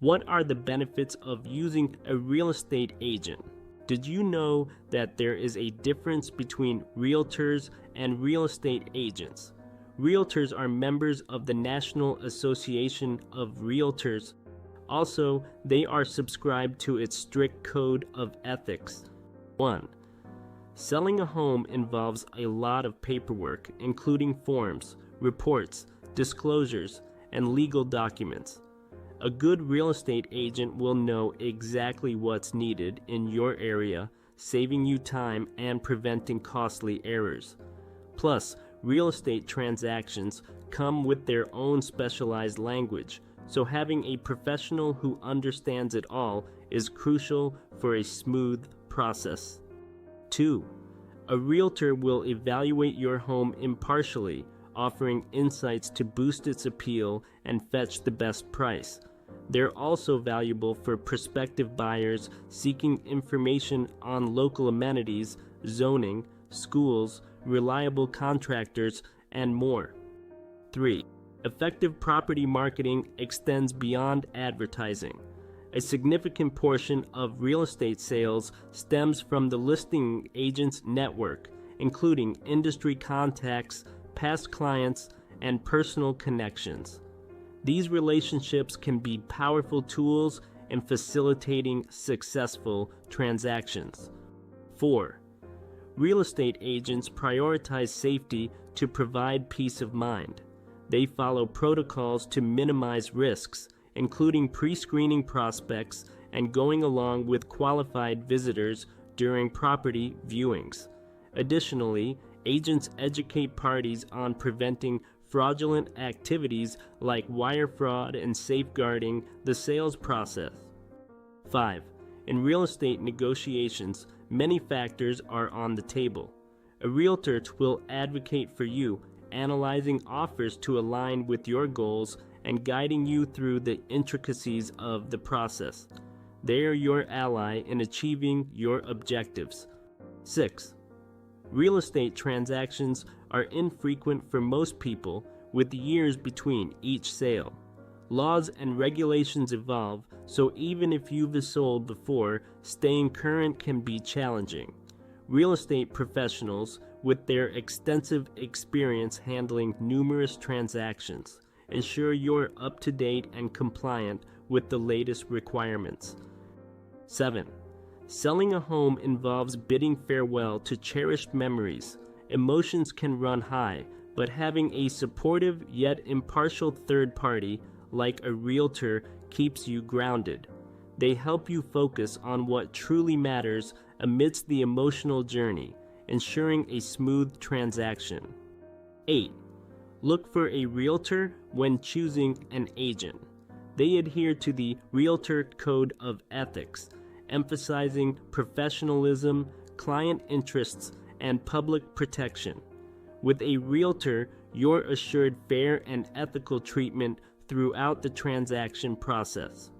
What are the benefits of using a real estate agent? Did you know that there is a difference between realtors and real estate agents? Realtors are members of the National Association of Realtors. Also, they are subscribed to its strict code of ethics. 1. Selling a home involves a lot of paperwork, including forms, reports, disclosures, and legal documents. A good real estate agent will know exactly what's needed in your area, saving you time and preventing costly errors. Plus, real estate transactions come with their own specialized language, so having a professional who understands it all is crucial for a smooth process. 2. A realtor will evaluate your home impartially, offering insights to boost its appeal and fetch the best price. They're also valuable for prospective buyers seeking information on local amenities, zoning, schools, reliable contractors, and more. 3. Effective property marketing extends beyond advertising. A significant portion of real estate sales stems from the listing agent's network, including industry contacts, past clients, and personal connections. These relationships can be powerful tools in facilitating successful transactions. 4. Real estate agents prioritize safety to provide peace of mind. They follow protocols to minimize risks, including pre-screening prospects and going along with qualified visitors during property viewings. Additionally, agents educate parties on preventing fraudulent activities like wire fraud and safeguarding the sales process. 5. In real estate negotiations, many factors are on the table. A realtor will advocate for you, analyzing offers to align with your goals and guiding you through the intricacies of the process. They are your ally in achieving your objectives. 6. Real estate transactions are infrequent for most people, with years between each sale. Laws and regulations evolve, so even if you've sold before, staying current can be challenging. Real estate professionals, with their extensive experience handling numerous transactions, ensure you're up to date and compliant with the latest requirements. 7. Selling a home involves bidding farewell to cherished memories. Emotions can run high, but having a supportive yet impartial third party, like a realtor, keeps you grounded. They help you focus on what truly matters amidst the emotional journey, ensuring a smooth transaction. 8. Look for a realtor when choosing an agent. They adhere to the Realtor Code of Ethics, emphasizing professionalism, client interests, and public protection. With a realtor, you're assured fair and ethical treatment throughout the transaction process.